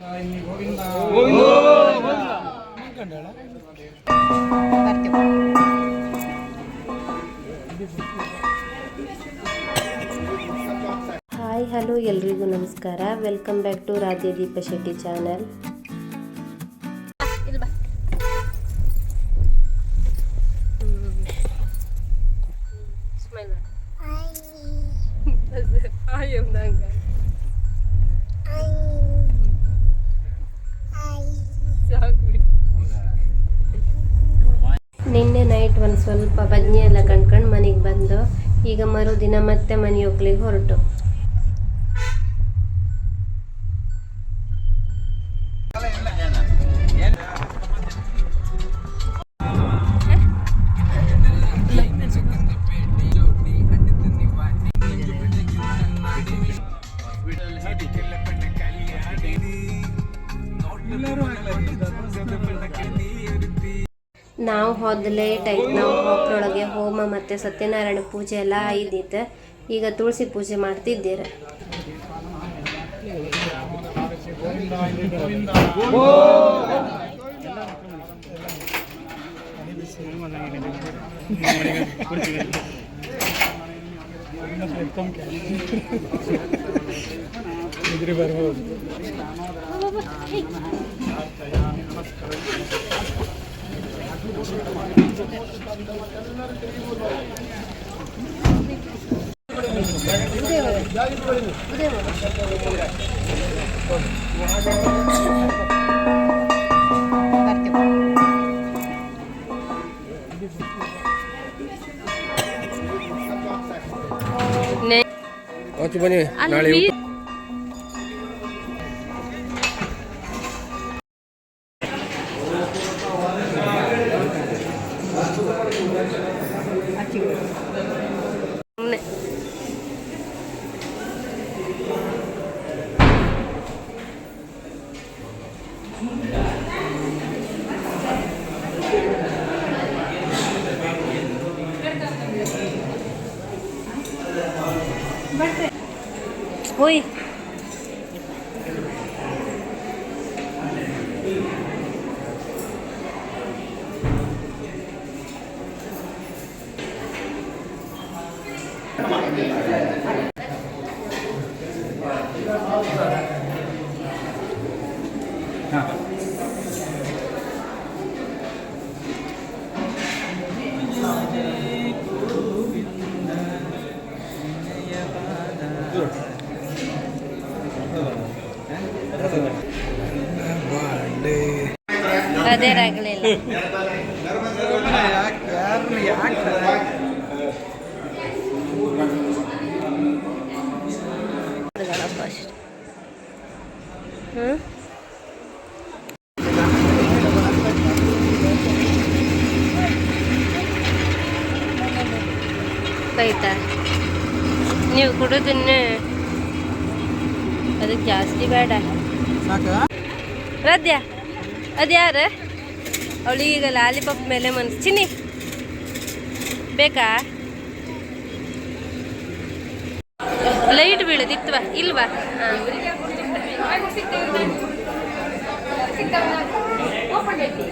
Hi hello ಎಲ್ರಿಗೂ ನಮಸ್ಕಾರ. Welcome back to Radhe Deepa Shetty channel. ನಿನ್ನೆ ನೈಟ್ ಒಂದು ಸ್ವಲ್ಪ ಬಜ್ನಿ ಎಲ್ಲ ಕಣ್ಕೊಂಡು ಮನೆಗೆ ಬಂದು ಈಗ ಮರುದಿನ ಮತ್ತೆ ಮನೆ ಹೋಗ್ಲಿಕ್ಕೆ ಹೊರಟು. ನಾವು ಹೋದ ಲೇಟ್ ಆಯ್ತು. ನಾವು ಹೋಗೋದ್ರೊಳಗೆ ಹೋಮ ಮತ್ತು ಸತ್ಯನಾರಾಯಣ ಪೂಜೆ ಎಲ್ಲ ಆಯ್ದಿತ್ತು. ಈಗ ತುಳಸಿ ಪೂಜೆ ಮಾಡ್ತಿದ್ದೀರ. ಬನ್ನಿ ನಾಳೆ ಹೋಯ್ ಅದೇ ಆಗಲಿಲ್ಲ. ಫಸ್ಟ್ ಆಯ್ತಾ ನೀವು ಕುಡಿದನ್ನೇ ಅದಕ್ಕೆ ಜಾಸ್ತಿ ಬೇಡ. ರದ್ಯಾ ಅದ್ಯಾರ ಅವಳಿಗೀಗ ಲಾಲಿಪಾಪ್ ಮೇಲೆ ಮನಸ್ಸು ಚಿನ್ನಿ ಬೇಕಾ? ಲೈಟ್ ಬೀಳದಿತ್ವಾ ಇಲ್ವಾ?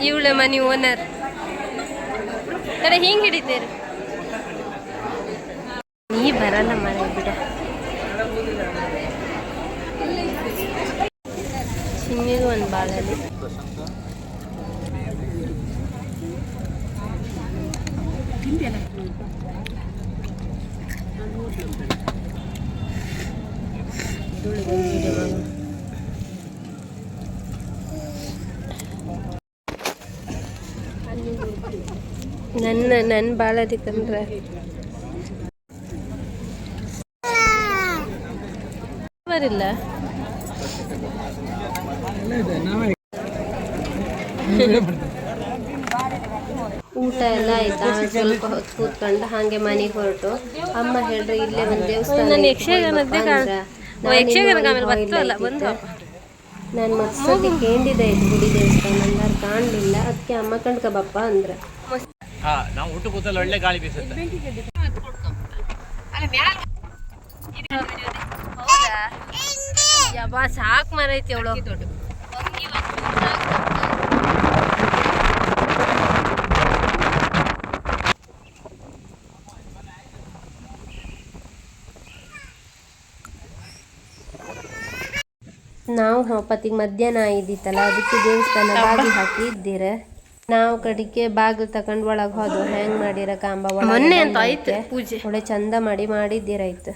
ಇವಳ ಮನಿ ಓನರ್ ತಡ ಹಿಂಗೆ ಹಿಡಿತೀರಿ. ನೀ ಬರಲ್ಲ ಮನೆ ಬಿಡ. ಚಿನ್ನಿಗೂ ಒಂದು ಬಾಳಲ್ಲಿ ನನ್ನ ಬಾಳದಿಕ್ಕಂದ್ರೆ ಬರಿಲ್ಲ. ಊಟ ಎಲ್ಲ ಆಯ್ತಾ? ಸ್ವಲ್ಪ ಹೊತ್ತು ಕೂತ್ಕೊಂಡು ಹಾಗೆ ಮನೆಗೆ ಹೊರಟು. ಅಮ್ಮ ಹೇಳ್ರಿ ಇಲ್ಲೇ ಒಂದು ದೇವಸ್ಥಾನ ನಾನು ಮತ್ಸತಿ ಕೇಂದಿದೆ ಇದು ಗುಡಿ ದೇವಸ್ಥಾನ ಅಂದಾರು ಕಾಣಲಿಲ್ಲ. ಅದಕ್ಕೆ ಅಮ್ಮ ಕಣ್ಕಬಪ್ಪ ಅಂದ್ರೆ ಒಳ್ಳೆ ಗಾಳಿ ಬೀಸುತ್ತೆ. ಸಾಕು ಮರೈತಿ ಅವಳು. ನಾವು ಹೊಪ್ಪತ್ತಿಗೆ ಮಧ್ಯಾಹ್ನ ಆಗಿದ್ದಿತ್ತಲ್ಲ ಅದಕ್ಕೆ ದೇವಸ್ಥಾನ ಬಾಗಿ ಹಾಕಿ ಇದ್ದೀರ. ನಾವು ಕಡಿಕೆ ಬಾಗಿಲು ತಗೊಂಡು ಒಳಗೆ ಹೋದು ಹೆಂಗ್ ಮಾಡಿರ ಕಾಂಬ ಮೊನ್ನೆ ಅಂತ ಆಯ್ತು ಪೂಜೆ ಒಳ್ಳೆ ಚಂದ ಮಾಡಿದ್ದೀರಾಯ್ತು.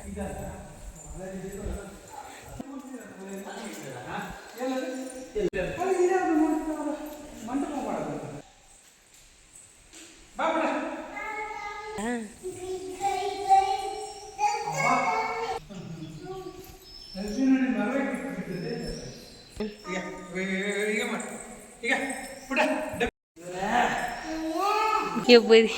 ಬರೀ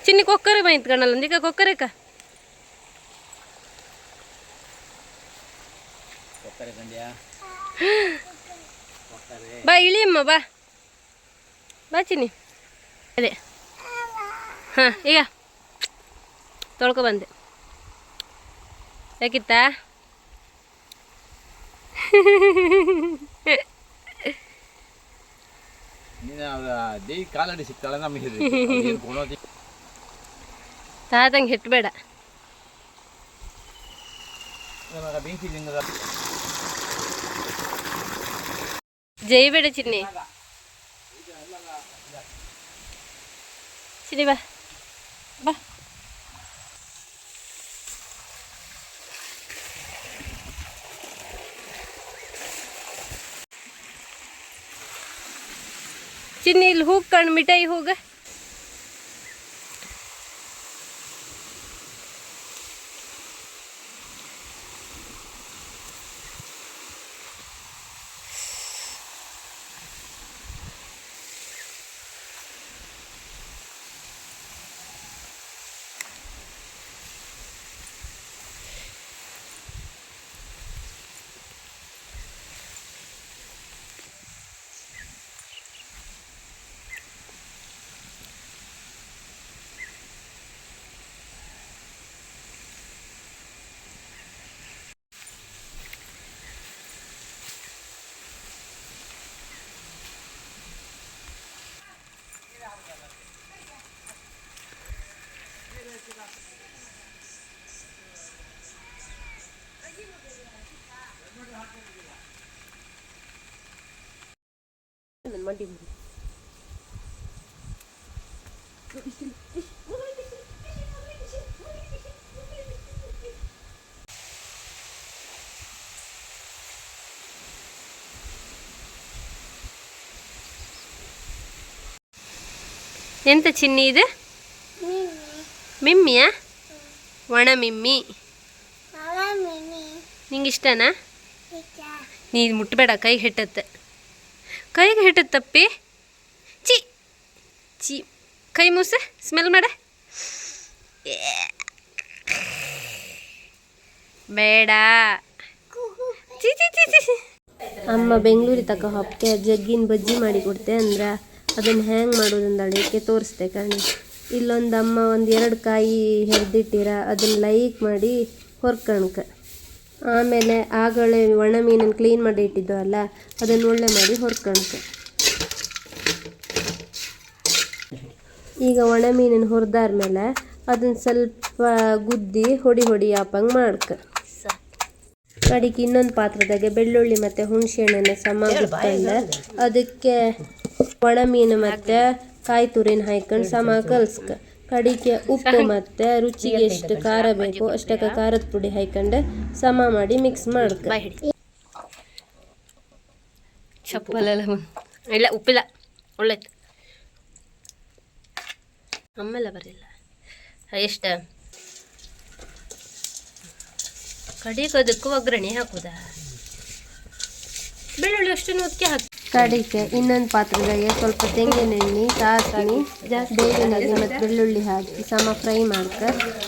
ಚಿನ್ನಿ ಕೊಕ್ಕರೆ ಬೈತ್ ಕಣ್ಣಲ್ಲ ಅಂದಿಕ ಕೊಕ್ಕರೆಕ ಬಾ ಇಳಿಯಮ್ಮ ಬಾ ಬಾ ಚಿನ್ನಿ ಅದೇ ಹಾಂ ಈಗ ತೊಳ್ಕೊ ಬಂದೆ ಯಾಕಿತ್ತಾ ಕಾಲಡಿ ಸಿಗ್ತಾಳೆ ನಮಗೆ ತಾತಂಗೆ ಹೆಟ್ಬೇಡ ಜೈಬೇಡ ಚಿನ್ನಿ ಚಿನ್ನಿ ಬಾ ಬಾ ಚಿನ್ನಿ ಇಲ್ಲಿ ಹೋಗ್ ಕಣ್ ಮಿಠಾಯಿ ಹೋಗ ಮಂಡಿ ಎಂತ ಚಿನ್ನಿ ಇದು ಮಿಮ್ಮಿಯಾ ಒಣ ಮಿಮ್ಮಿ ನಿಂಗೆ ಇಷ್ಟನಾ ನೀನು ಮುಟ್ಟಬೇಡ ಕೈಗೆ ಹಿಟ್ಟತ್ತೆ ಕೈಗೆ ಹಿಟ್ಟತ್ತಪ್ಪಿ ಚಿ ಚಿ ಕೈ ಮೂಸೆ ಸ್ಮೆಲ್ ಮಾಡ ಬೇಡ ಚಿ ಚಿ ಚಿ ಚಿ ಅಮ್ಮ ಬೆಂಗಳೂರಿಗೆ ತಕ ಹೊಪ್ಪಕ್ಕೆ ಜಗ್ಗಿನ ಬಜ್ಜಿ ಮಾಡಿ ಕೊಡ್ತೆ ಅಂದ್ರೆ ಅದನ್ನು ಹ್ಯಾಂಗೆ ಮಾಡೋದಂದಳಿಕೆ ತೋರಿಸ್ದೆ ಕಣಿ. ಇಲ್ಲೊಂದು ಅಮ್ಮ ಒಂದು 2 ಕಾಯಿ ಹೆರ್ದಿಟ್ಟಿರ ಅದನ್ನು ಲೈಕ್ ಮಾಡಿ ಹೊರ್ಕಣ್ಕ. ಆಮೇಲೆ ಆಗಲೇ ಒಣ ಮೀನನ್ನು ಕ್ಲೀನ್ ಮಾಡಿ ಇಟ್ಟಿದ್ದು ಅಲ್ಲ ಅದನ್ನು ಒಳ್ಳೆ ಮಾಡಿ ಹೊರ್ಕಣ್ಕ. ಈಗ ಒಣ ಮೀನನ್ನು ಹುರಿದಾದ್ಮೇಲೆ ಅದನ್ನು ಸ್ವಲ್ಪ ಗುದ್ದಿ ಹೊಡಿ ಹಾಪಂಗೆ ಮಾಡ್ಕ. ಕಡಿಗೆ ಇನ್ನೊಂದು ಪಾತ್ರದಾಗೆ ಬೆಳ್ಳುಳ್ಳಿ ಮತ್ತು ಹುಣಸೆಹಣ್ಣನ್ನು ಸಮ ಗುಡ್ಕೊಂಡು ಅದಕ್ಕೆ ಒಣ ಮೀನು ಮತ್ತು ಕಾಯಿ ತುರಿನ ಹಾಕ್ಕೊಂಡು ಸಮ ಕಲ್ಸ್ಕ. ಕಡಿಗೆ ಉಪ್ಪು ಮತ್ತು ರುಚಿಗೆ ಎಷ್ಟು ಖಾರ ಬೇಕು ಅಷ್ಟಕ್ಕೆ ಖಾರದ ಪುಡಿ ಹಾಕ್ಕೊಂಡು ಸಮ ಮಾಡಿ ಮಿಕ್ಸ್ ಮಾಡ್ಕ. ಚಪ್ಪಲೆಲ್ಲ ಇಲ್ಲ ಉಪ್ಪಿಲ್ಲ ಒಳ್ಳೆತ್ತು ಆಮೇಲೆ ಬರಲಿಲ್ಲ ಎಷ್ಟು ಕಡಿಗೆ ಅದಕ್ಕೆ ಒಗ್ಗರಣೆ ಹಾಕುದಾ ಬೆಳ್ಳುಳ್ಳಿ ಅಷ್ಟು ಉದ್ಕೆ ಹಾಕಿ ಕಡಿಕೆ ಇನ್ನೊಂದು ಪಾತ್ರದಾಗೆ ಸ್ವಲ್ಪ ತೆಂಗಿನೆಣ್ಣೆ ಸಾಸಿವೆ ಬೇವಿನ ಎಲೆ ಮತ್ತು ಬೆಳ್ಳುಳ್ಳಿ ಹಾಕಿ ಸಮ ಫ್ರೈ ಮಾಡ್ಕ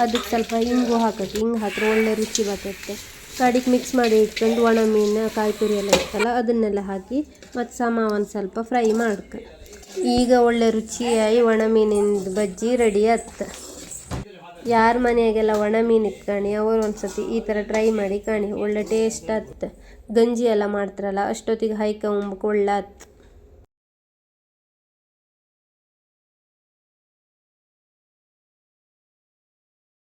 ಅದಕ್ಕೆ ಸ್ವಲ್ಪ ಹಿಂಗು ಹಾಕಕ್ಕೆ ಹಿಂಗೆ ಹಾಕಿದ್ರೆ ಒಳ್ಳೆ ರುಚಿ ಬರ್ತೈತೆ. ಕಡಿಗೆ ಮಿಕ್ಸ್ ಮಾಡಿ ಇಟ್ಕೊಂಡು ಒಣ ಮೀನು ಕಾಯಿ ತುರಿ ಎಲ್ಲ ಇರ್ತಲ್ಲ ಅದನ್ನೆಲ್ಲ ಹಾಕಿ ಮತ್ತು ಸಮ ಒಂದು ಸ್ವಲ್ಪ ಫ್ರೈ ಮಾಡ್ಕ. ಈಗ ಒಳ್ಳೆ ರುಚಿಯಾಗಿ ಒಣ ಮೀನಿನ ಬಜ್ಜಿ ರೆಡಿ ಆಯ್ತು. ಯಾರ ಮನೆಯಾಗೆಲ್ಲ ಒಣ ಮೀನು ಇಟ್ಕಣಿ ಅವರು ಒಂದ್ಸತಿ ಈ ಥರ ಟ್ರೈ ಮಾಡಿ ಕಾಣಿ, ಒಳ್ಳೆ ಟೇಸ್ಟ್ ಆಯ್ತು. ಗಂಜಿ ಎಲ್ಲ ಮಾಡ್ತಾರಲ್ಲ ಅಷ್ಟೊತ್ತಿಗೆ ಹೈಕ ಉಂಬಕ್ಕೆ ಒಳ್ಳೆ ಆಯ್ತು.